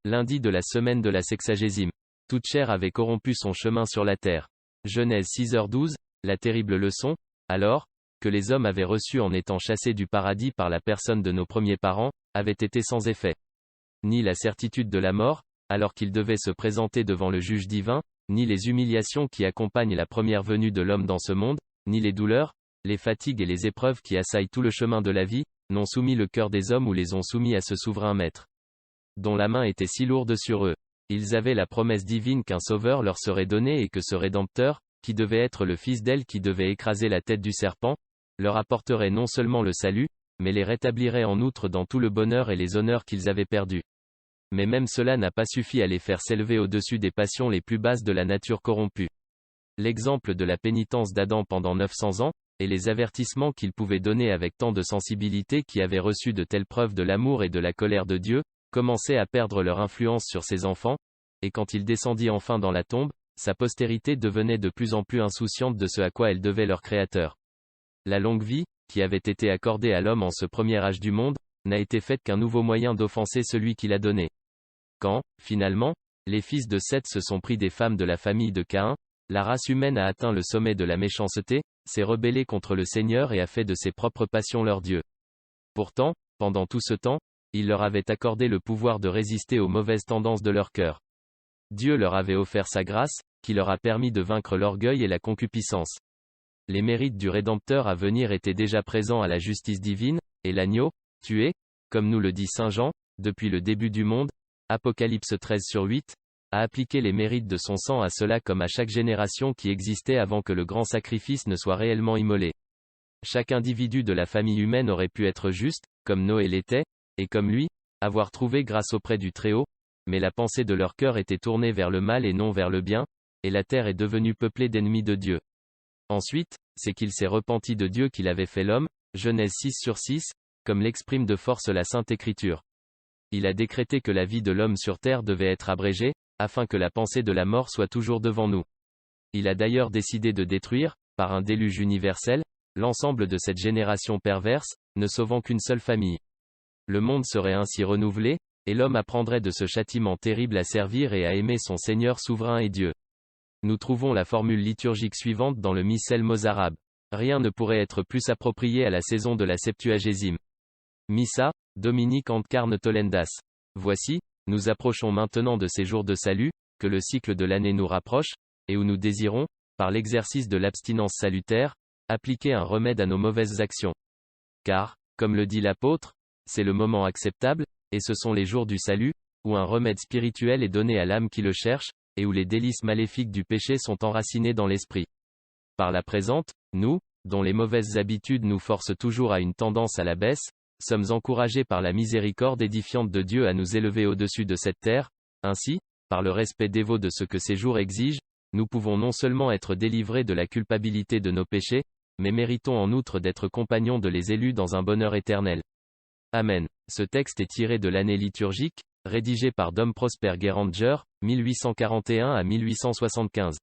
lundi de la semaine de la sexagésime. Toute chair avait corrompu son chemin sur la terre. Genèse 6h12, la terrible leçon, alors, que les hommes avaient reçue en étant chassés du paradis par la personne de nos premiers parents, avait été sans effet. Ni la certitude de la mort, alors qu'ils devaient se présenter devant le juge divin, ni les humiliations qui accompagnent la première venue de l'homme dans ce monde, ni les douleurs, les fatigues et les épreuves qui assaillent tout le chemin de la vie, n'ont soumis le cœur des hommes ou les ont soumis à ce souverain maître, dont la main était si lourde sur eux. Ils avaient la promesse divine qu'un sauveur leur serait donné et que ce rédempteur, qui devait être le fils d'Èle qui devait écraser la tête du serpent, leur apporterait non seulement le salut, mais les rétablirait en outre dans tout le bonheur et les honneurs qu'ils avaient perdus. Mais même cela n'a pas suffi à les faire s'élever au-dessus des passions les plus basses de la nature corrompue. L'exemple de la pénitence d'Adam pendant 900 ans, et les avertissements qu'il pouvait donner avec tant de sensibilité qui avaient reçu de telles preuves de l'amour et de la colère de Dieu, commençaient à perdre leur influence sur ses enfants, et quand il descendit enfin dans la tombe, sa postérité devenait de plus en plus insouciante de ce à quoi elle devait leur Créateur. La longue vie, qui avait été accordée à l'homme en ce premier âge du monde, n'a été faite qu'un nouveau moyen d'offenser celui qui l'a donné. Quand, finalement, les fils de Seth se sont pris des femmes de la famille de Caïn, la race humaine a atteint le sommet de la méchanceté, s'est rebellée contre le Seigneur et a fait de ses propres passions leur Dieu. Pourtant, pendant tout ce temps, il leur avait accordé le pouvoir de résister aux mauvaises tendances de leur cœur. Dieu leur avait offert sa grâce, qui leur a permis de vaincre l'orgueil et la concupiscence. Les mérites du Rédempteur à venir étaient déjà présents à la justice divine, et l'agneau, tué, comme nous le dit Saint Jean, depuis le début du monde, Apocalypse 13/8, a appliqué les mérites de son sang à cela comme à chaque génération qui existait avant que le grand sacrifice ne soit réellement immolé. Chaque individu de la famille humaine aurait pu être juste, comme Noé l'était, et comme lui, avoir trouvé grâce auprès du Très-Haut, mais la pensée de leur cœur était tournée vers le mal et non vers le bien, et la terre est devenue peuplée d'ennemis de Dieu. Ensuite, c'est qu'il s'est repenti de Dieu qu'il avait fait l'homme, Genèse 6/6, comme l'exprime de force la Sainte Écriture. Il a décrété que la vie de l'homme sur terre devait être abrégée, afin que la pensée de la mort soit toujours devant nous. Il a d'ailleurs décidé de détruire, par un déluge universel, l'ensemble de cette génération perverse, ne sauvant qu'une seule famille. Le monde serait ainsi renouvelé, et l'homme apprendrait de ce châtiment terrible à servir et à aimer son Seigneur souverain et Dieu. Nous trouvons la formule liturgique suivante dans le missel mozarabe. Rien ne pourrait être plus approprié à la saison de la Septuagésime. Missa, Dominique ant carne tolendas. Voici, nous approchons maintenant de ces jours de salut, que le cycle de l'année nous rapproche, et où nous désirons, par l'exercice de l'abstinence salutaire, appliquer un remède à nos mauvaises actions. Car, comme le dit l'apôtre, c'est le moment acceptable, et ce sont les jours du salut, où un remède spirituel est donné à l'âme qui le cherche, et où les délices maléfiques du péché sont enracinées dans l'esprit. Par la présente, nous, dont les mauvaises habitudes nous forcent toujours à une tendance à la baisse, sommes encouragés par la miséricorde édifiante de Dieu à nous élever au-dessus de cette terre. Ainsi, par le respect dévot de ce que ces jours exigent, nous pouvons non seulement être délivrés de la culpabilité de nos péchés, mais méritons en outre d'être compagnons de les élus dans un bonheur éternel. Amen. Ce texte est tiré de l'année liturgique, rédigé par Dom Prosper Guéranger, 1841 à 1875.